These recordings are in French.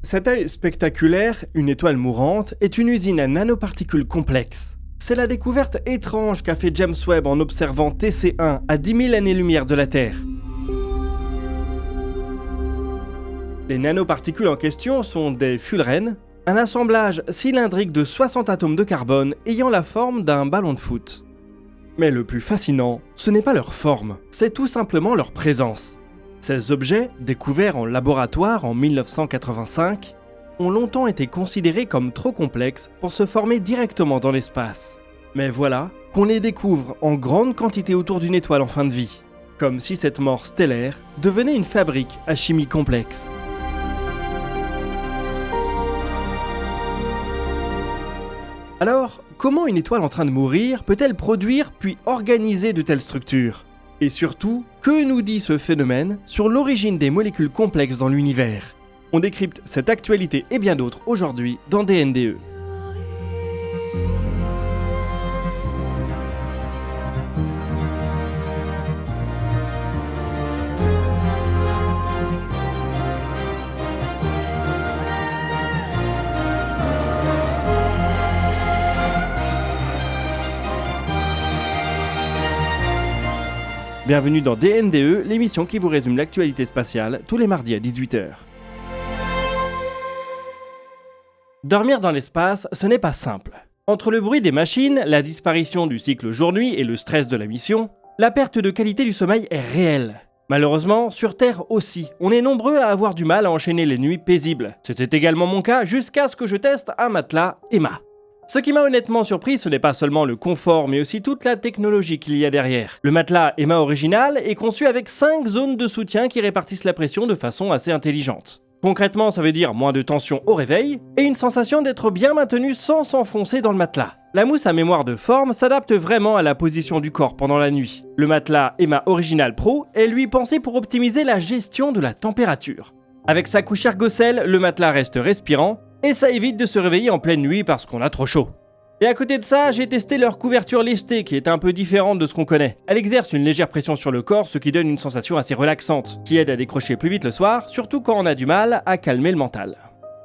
Cet œil spectaculaire, une étoile mourante, est une usine à nanoparticules complexes. C'est la découverte étrange qu'a fait James Webb en observant TC1 à 10 000 années-lumière de la Terre. Les nanoparticules en question sont des fullerenes, un assemblage cylindrique de 60 atomes de carbone ayant la forme d'un ballon de foot. Mais le plus fascinant, ce n'est pas leur forme, c'est tout simplement leur présence. Ces objets, découverts en laboratoire en 1985, ont longtemps été considérés comme trop complexes pour se former directement dans l'espace. Mais voilà qu'on les découvre en grande quantité autour d'une étoile en fin de vie, comme si cette mort stellaire devenait une fabrique à chimie complexe. Alors, comment une étoile en train de mourir peut-elle produire puis organiser de telles structures ? Et surtout, que nous dit ce phénomène sur l'origine des molécules complexes dans l'univers ? On décrypte cette actualité et bien d'autres aujourd'hui dans DNDE. Bienvenue dans DNDE, l'émission qui vous résume l'actualité spatiale tous les mardis à 18h. Dormir dans l'espace, ce n'est pas simple. Entre le bruit des machines, la disparition du cycle jour-nuit et le stress de la mission, la perte de qualité du sommeil est réelle. Malheureusement, sur Terre aussi, on est nombreux à avoir du mal à enchaîner les nuits paisibles. C'était également mon cas jusqu'à ce que je teste un matelas Emma. Ce qui m'a honnêtement surpris, ce n'est pas seulement le confort, mais aussi toute la technologie qu'il y a derrière. Le matelas Emma original est conçu avec 5 zones de soutien qui répartissent la pression de façon assez intelligente. Concrètement, ça veut dire moins de tension au réveil et une sensation d'être bien maintenu sans s'enfoncer dans le matelas. La mousse à mémoire de forme s'adapte vraiment à la position du corps pendant la nuit. Le matelas Emma Original Pro est lui pensé pour optimiser la gestion de la température. Avec sa couche ergocelle, le matelas reste respirant et ça évite de se réveiller en pleine nuit parce qu'on a trop chaud. Et à côté de ça, j'ai testé leur couverture lestée qui est un peu différente de ce qu'on connaît. Elle exerce une légère pression sur le corps, ce qui donne une sensation assez relaxante, qui aide à décrocher plus vite le soir, surtout quand on a du mal à calmer le mental.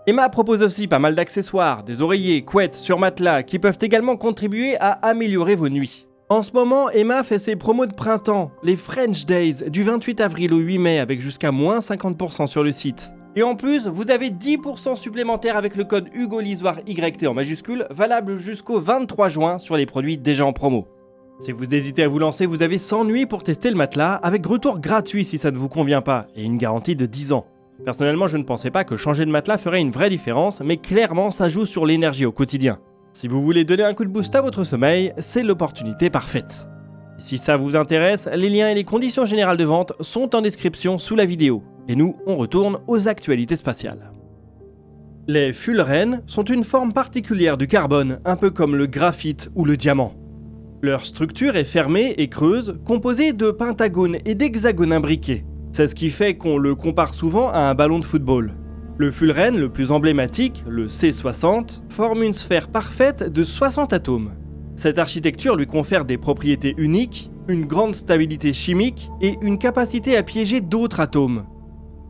Emma propose aussi pas mal d'accessoires, des oreillers, couettes, sur matelas, qui peuvent également contribuer à améliorer vos nuits. En ce moment, Emma fait ses promos de printemps, les French Days, du 28 avril au 8 mai, avec jusqu'à moins 50% sur le site. Et en plus, vous avez 10% supplémentaire avec le code HUGOLISOIRE YT en majuscule, valable jusqu'au 23 juin sur les produits déjà en promo. Si vous hésitez à vous lancer, vous avez 100 nuits pour tester le matelas, avec retour gratuit si ça ne vous convient pas, et une garantie de 10 ans. Personnellement, je ne pensais pas que changer de matelas ferait une vraie différence, mais clairement ça joue sur l'énergie au quotidien. Si vous voulez donner un coup de boost à votre sommeil, c'est l'opportunité parfaite. Et si ça vous intéresse, les liens et les conditions générales de vente sont en description sous la vidéo. Et nous, on retourne aux actualités spatiales. Les fullerenes sont une forme particulière du carbone, un peu comme le graphite ou le diamant. Leur structure est fermée et creuse, composée de pentagones et d'hexagones imbriqués. C'est ce qui fait qu'on le compare souvent à un ballon de football. Le fullerène le plus emblématique, le C60, forme une sphère parfaite de 60 atomes. Cette architecture lui confère des propriétés uniques, une grande stabilité chimique et une capacité à piéger d'autres atomes.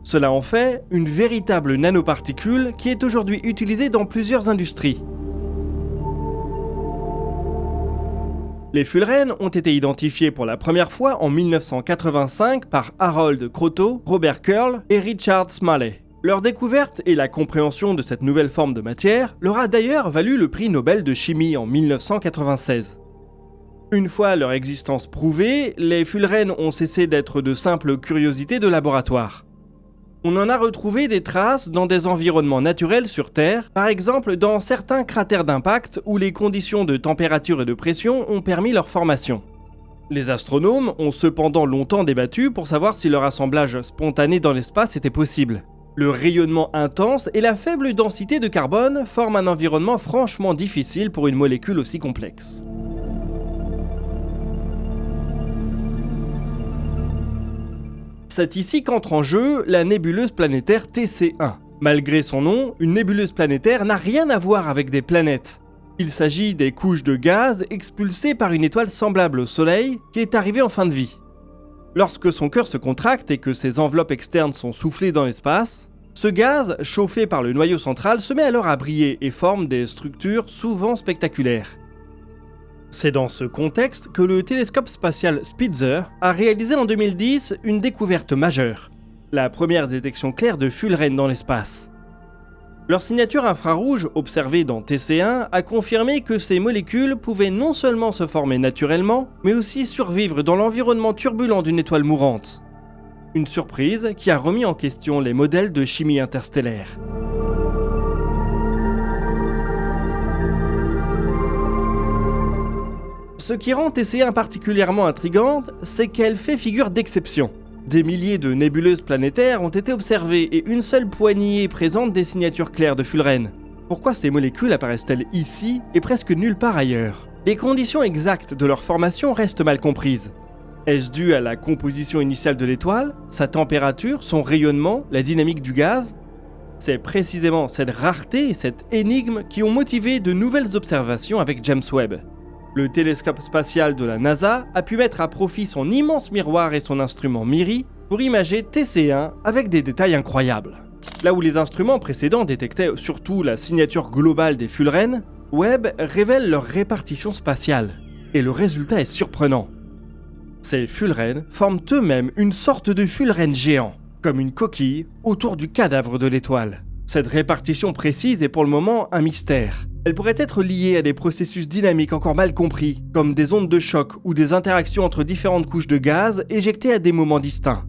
Cela en fait une véritable nanoparticule qui est aujourd'hui utilisée dans plusieurs industries. Les fullerenes ont été identifiés pour la première fois en 1985 par Harold Kroto, Robert Curl et Richard Smalley. Leur découverte et la compréhension de cette nouvelle forme de matière leur a d'ailleurs valu le prix Nobel de chimie en 1996. Une fois leur existence prouvée, les fullerenes ont cessé d'être de simples curiosités de laboratoire. On en a retrouvé des traces dans des environnements naturels sur Terre, par exemple dans certains cratères d'impact où les conditions de température et de pression ont permis leur formation. Les astronomes ont cependant longtemps débattu pour savoir si leur assemblage spontané dans l'espace était possible. Le rayonnement intense et la faible densité de carbone forment un environnement franchement difficile pour une molécule aussi complexe. C'est ici qu'entre en jeu la nébuleuse planétaire TC1. Malgré son nom, une nébuleuse planétaire n'a rien à voir avec des planètes. Il s'agit des couches de gaz expulsées par une étoile semblable au Soleil qui est arrivée en fin de vie. Lorsque son cœur se contracte et que ses enveloppes externes sont soufflées dans l'espace, Ce gaz, chauffé par le noyau central, se met alors à briller et forme des structures souvent spectaculaires. C'est dans ce contexte que le télescope spatial Spitzer a réalisé en 2010 une découverte majeure, la première détection claire de fullerènes dans l'espace. Leur signature infrarouge, observée dans TC1, a confirmé que ces molécules pouvaient non seulement se former naturellement, mais aussi survivre dans l'environnement turbulent d'une étoile mourante. Une surprise qui a remis en question les modèles de chimie interstellaire. Ce qui rend TC1 particulièrement intrigante, c'est qu'elle fait figure d'exception. Des milliers de nébuleuses planétaires ont été observées et une seule poignée présente des signatures claires de fullerènes. Pourquoi ces molécules apparaissent-elles ici et presque nulle part ailleurs? Les conditions exactes de leur formation restent mal comprises. Est-ce dû à la composition initiale de l'étoile, sa température, son rayonnement, la dynamique du gaz? C'est précisément cette rareté et cette énigme qui ont motivé de nouvelles observations avec James Webb. Le télescope spatial de la NASA a pu mettre à profit son immense miroir et son instrument MIRI pour imager TC1 avec des détails incroyables. Là où les instruments précédents détectaient surtout la signature globale des fullerènes, Webb révèle leur répartition spatiale. Et le résultat est surprenant. Ces fullerènes forment eux-mêmes une sorte de fullerène géant, comme une coquille autour du cadavre de l'étoile. Cette répartition précise est pour le moment un mystère. Elle pourrait être liée à des processus dynamiques encore mal compris, comme des ondes de choc ou des interactions entre différentes couches de gaz éjectées à des moments distincts.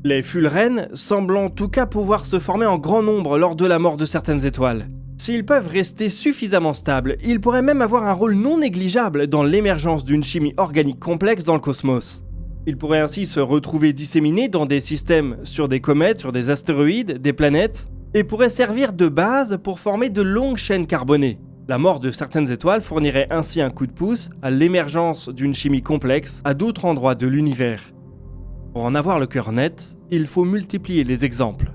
Les fullerènes semblent en tout cas pouvoir se former en grand nombre lors de la mort de certaines étoiles. S'ils peuvent rester suffisamment stables, ils pourraient même avoir un rôle non négligeable dans l'émergence d'une chimie organique complexe dans le cosmos. Ils pourraient ainsi se retrouver disséminés dans des systèmes sur des comètes, sur des astéroïdes, des planètes, et pourraient servir de base pour former de longues chaînes carbonées. La mort de certaines étoiles fournirait ainsi un coup de pouce à l'émergence d'une chimie complexe à d'autres endroits de l'univers. Pour en avoir le cœur net, il faut multiplier les exemples.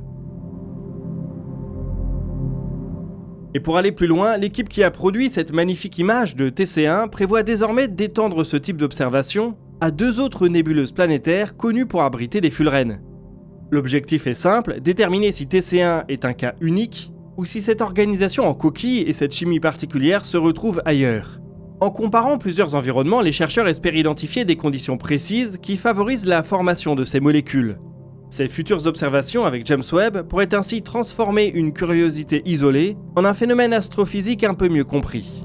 Et pour aller plus loin, l'équipe qui a produit cette magnifique image de TC1 prévoit désormais d'étendre ce type d'observation à 2 autres nébuleuses planétaires connues pour abriter des fullerènes. L'objectif est simple, déterminer si TC1 est un cas unique ou si cette organisation en coquille et cette chimie particulière se retrouvent ailleurs. En comparant plusieurs environnements, les chercheurs espèrent identifier des conditions précises qui favorisent la formation de ces molécules. Ces futures observations avec James Webb pourraient ainsi transformer une curiosité isolée en un phénomène astrophysique un peu mieux compris.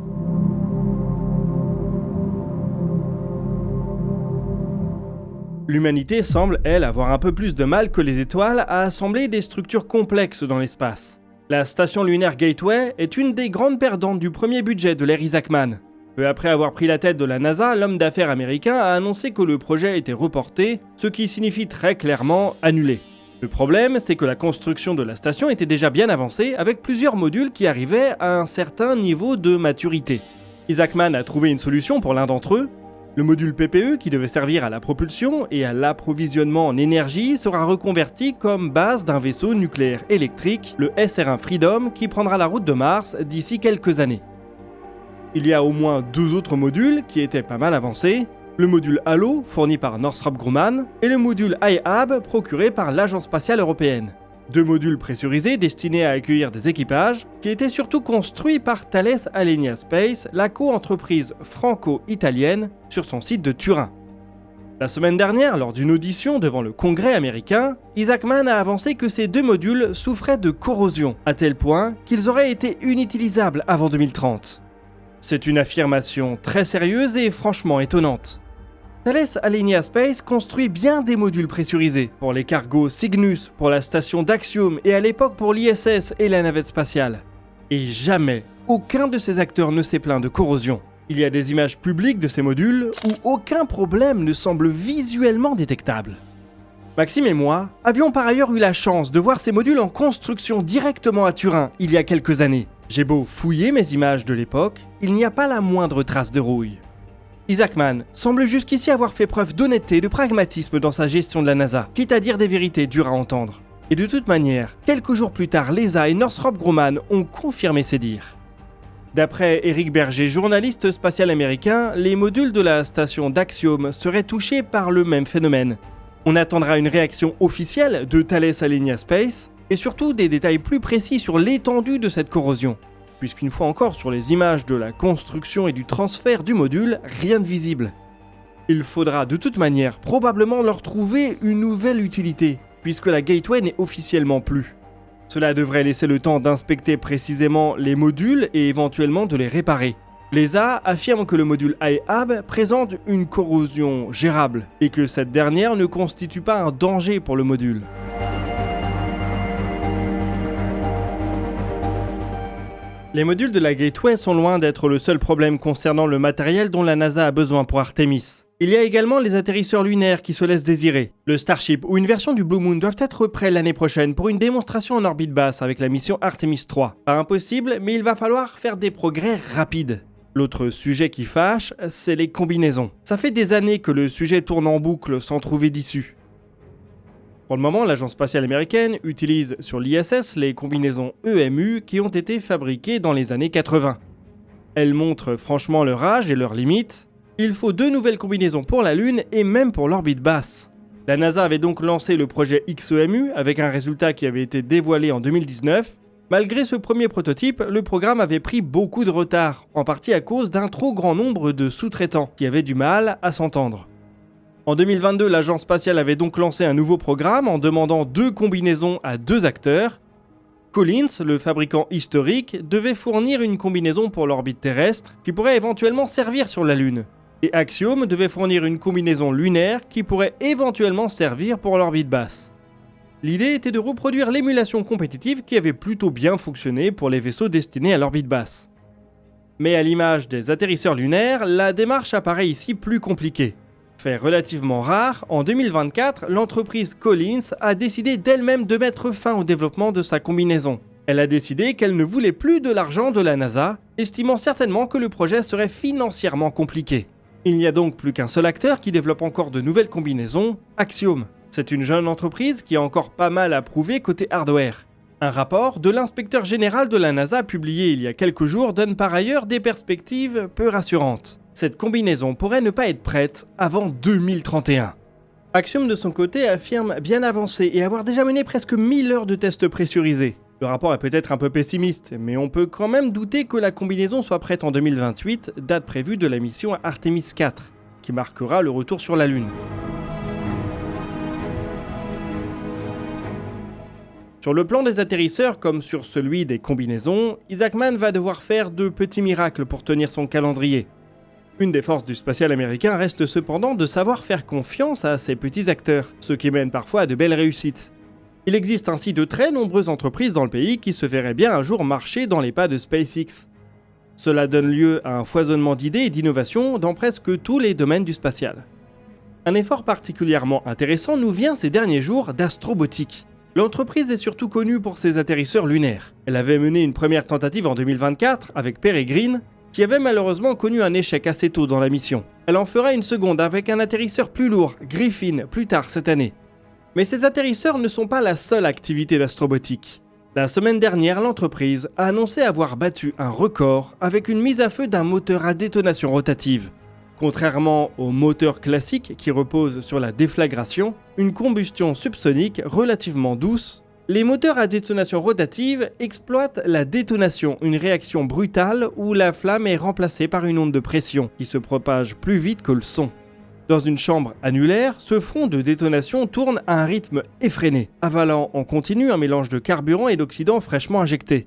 L'humanité semble, elle, avoir un peu plus de mal que les étoiles à assembler des structures complexes dans l'espace. La station lunaire Gateway est une des grandes perdantes du premier budget de l'ère Isaacman. Peu après avoir pris la tête de la NASA, l'homme d'affaires américain a annoncé que le projet était reporté, ce qui signifie très clairement annulé. Le problème, c'est que la construction de la station était déjà bien avancée, avec plusieurs modules qui arrivaient à un certain niveau de maturité. Isaacman a trouvé une solution pour l'un d'entre eux. Le module PPE, qui devait servir à la propulsion et à l'approvisionnement en énergie, sera reconverti comme base d'un vaisseau nucléaire électrique, le SR1 Freedom, qui prendra la route de Mars d'ici quelques années. Il y a au moins 2 autres modules qui étaient pas mal avancés, le module Halo, fourni par Northrop Grumman, et le module IHAB, procuré par l'Agence spatiale européenne. 2 modules pressurisés destinés à accueillir des équipages, qui étaient surtout construits par Thales Alenia Space, la co-entreprise franco-italienne, sur son site de Turin. La semaine dernière, lors d'une audition devant le Congrès américain, Isaacman a avancé que ces 2 modules souffraient de corrosion, à tel point qu'ils auraient été inutilisables avant 2030. C'est une affirmation très sérieuse et franchement étonnante. Thales Alenia Space construit bien des modules pressurisés, pour les cargos Cygnus, pour la station d'Axiom et à l'époque pour l'ISS et la navette spatiale. Et jamais, aucun de ces acteurs ne s'est plaint de corrosion. Il y a des images publiques de ces modules où aucun problème ne semble visuellement détectable. Maxime et moi avions par ailleurs eu la chance de voir ces modules en construction directement à Turin il y a quelques années. J'ai beau fouiller mes images de l'époque, il n'y a pas la moindre trace de rouille. Isaacman semble jusqu'ici avoir fait preuve d'honnêteté et de pragmatisme dans sa gestion de la NASA, quitte à dire des vérités dures à entendre. Et de toute manière, quelques jours plus tard, l'ESA et Northrop Grumman ont confirmé ces dires. D'après Eric Berger, journaliste spatial américain, les modules de la station d'Axiom seraient touchés par le même phénomène. On attendra une réaction officielle de Thales Alenia Space, et surtout des détails plus précis sur l'étendue de cette corrosion, puisqu'une fois encore sur les images de la construction et du transfert du module, rien de visible. Il faudra de toute manière probablement leur trouver une nouvelle utilité, puisque la Gateway n'est officiellement plus. Cela devrait laisser le temps d'inspecter précisément les modules et éventuellement de les réparer. L'ESA affirme que le module iHub présente une corrosion gérable et que cette dernière ne constitue pas un danger pour le module. Les modules de la Gateway sont loin d'être le seul problème concernant le matériel dont la NASA a besoin pour Artemis. Il y a également les atterrisseurs lunaires qui se laissent désirer. Le Starship ou une version du Blue Moon doivent être prêts l'année prochaine pour une démonstration en orbite basse avec la mission Artemis 3. Pas impossible, mais il va falloir faire des progrès rapides. L'autre sujet qui fâche, c'est les combinaisons. Ça fait des années que le sujet tourne en boucle sans trouver d'issue. Pour le moment, l'agence spatiale américaine utilise sur l'ISS les combinaisons EMU qui ont été fabriquées dans les années 80. Elles montrent franchement leur âge et leurs limites. Il faut 2 nouvelles combinaisons pour la Lune et même pour l'orbite basse. La NASA avait donc lancé le projet XEMU avec un résultat qui avait été dévoilé en 2019. Malgré ce premier prototype, le programme avait pris beaucoup de retard, en partie à cause d'un trop grand nombre de sous-traitants qui avaient du mal à s'entendre. En 2022, l'agence spatiale avait donc lancé un nouveau programme en demandant 2 combinaisons à 2 acteurs. Collins, le fabricant historique, devait fournir une combinaison pour l'orbite terrestre qui pourrait éventuellement servir sur la Lune. Et Axiom devait fournir une combinaison lunaire qui pourrait éventuellement servir pour l'orbite basse. L'idée était de reproduire l'émulation compétitive qui avait plutôt bien fonctionné pour les vaisseaux destinés à l'orbite basse. Mais à l'image des atterrisseurs lunaires, la démarche apparaît ici plus compliquée. Fait relativement rare, en 2024, l'entreprise Collins a décidé d'elle-même de mettre fin au développement de sa combinaison. Elle a décidé qu'elle ne voulait plus de l'argent de la NASA, estimant certainement que le projet serait financièrement compliqué. Il n'y a donc plus qu'un seul acteur qui développe encore de nouvelles combinaisons, Axiom. C'est une jeune entreprise qui a encore pas mal à prouver côté hardware. Un rapport de l'inspecteur général de la NASA publié il y a quelques jours donne par ailleurs des perspectives peu rassurantes. Cette combinaison pourrait ne pas être prête avant 2031. Axiom de son côté affirme bien avancer et avoir déjà mené presque 1000 heures de tests pressurisés. Le rapport est peut-être un peu pessimiste, mais on peut quand même douter que la combinaison soit prête en 2028, date prévue de la mission Artemis 4, qui marquera le retour sur la Lune. Sur le plan des atterrisseurs, comme sur celui des combinaisons, Isaac Mann va devoir faire de petits miracles pour tenir son calendrier. Une des forces du spatial américain reste cependant de savoir faire confiance à ces petits acteurs, ce qui mène parfois à de belles réussites. Il existe ainsi de très nombreuses entreprises dans le pays qui se verraient bien un jour marcher dans les pas de SpaceX. Cela donne lieu à un foisonnement d'idées et d'innovations dans presque tous les domaines du spatial. Un effort particulièrement intéressant nous vient ces derniers jours d'Astrobotic. L'entreprise est surtout connue pour ses atterrisseurs lunaires. Elle avait mené une première tentative en 2024 avec Peregrine, qui avait malheureusement connu un échec assez tôt dans la mission. Elle en fera une seconde avec un atterrisseur plus lourd, Griffin, plus tard cette année. Mais ces atterrisseurs ne sont pas la seule activité d'Astrobotic. La semaine dernière, l'entreprise a annoncé avoir battu un record avec une mise à feu d'un moteur à détonation rotative. Contrairement au moteur classique qui repose sur la déflagration, une combustion subsonique relativement douce, les moteurs à détonation rotative exploitent la détonation, une réaction brutale où la flamme est remplacée par une onde de pression qui se propage plus vite que le son. Dans une chambre annulaire, ce front de détonation tourne à un rythme effréné, avalant en continu un mélange de carburant et d'oxydant fraîchement injecté.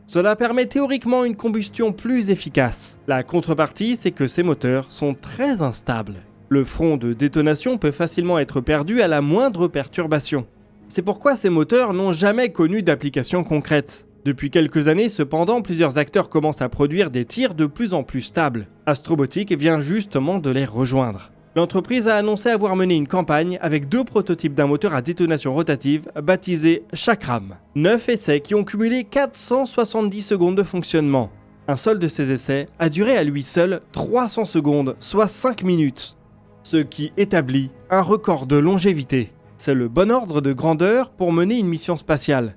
Cela permet théoriquement une combustion plus efficace. La contrepartie, c'est que ces moteurs sont très instables. Le front de détonation peut facilement être perdu à la moindre perturbation. C'est pourquoi ces moteurs n'ont jamais connu d'application concrète. Depuis quelques années, cependant, plusieurs acteurs commencent à produire des tirs de plus en plus stables. Astrobotic vient justement de les rejoindre. L'entreprise a annoncé avoir mené une campagne avec 2 prototypes d'un moteur à détonation rotative baptisé Chakram. 9 essais qui ont cumulé 470 secondes de fonctionnement. Un seul de ces essais a duré à lui seul 300 secondes, soit 5 minutes. Ce qui établit un record de longévité. C'est le bon ordre de grandeur pour mener une mission spatiale.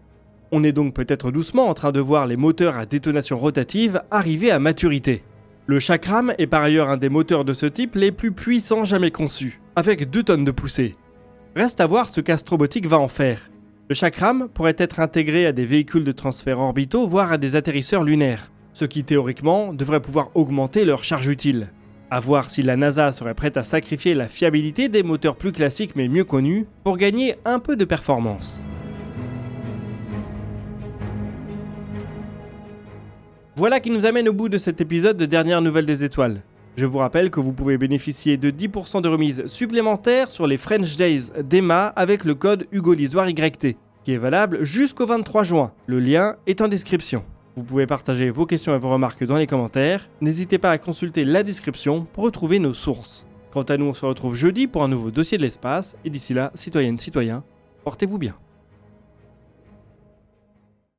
On est donc peut-être doucement en train de voir les moteurs à détonation rotative arriver à maturité. Le Chakram est par ailleurs un des moteurs de ce type les plus puissants jamais conçus, avec 2 tonnes de poussée. Reste à voir ce qu'Astrobotic va en faire. Le chakram pourrait être intégré à des véhicules de transfert orbitaux, voire à des atterrisseurs lunaires, ce qui théoriquement devrait pouvoir augmenter leur charge utile. À voir si la NASA serait prête à sacrifier la fiabilité des moteurs plus classiques mais mieux connus pour gagner un peu de performance. Voilà qui nous amène au bout de cet épisode de Dernières Nouvelles des Étoiles. Je vous rappelle que vous pouvez bénéficier de 10% de remise supplémentaire sur les French Days d'Emma avec le code HugoLisoireYT, qui est valable jusqu'au 23 juin. Le lien est en description. Vous pouvez partager vos questions et vos remarques dans les commentaires. N'hésitez pas à consulter la description pour retrouver nos sources. Quant à nous, on se retrouve jeudi pour un nouveau dossier de l'espace. Et d'ici là, citoyennes, citoyens, portez-vous bien.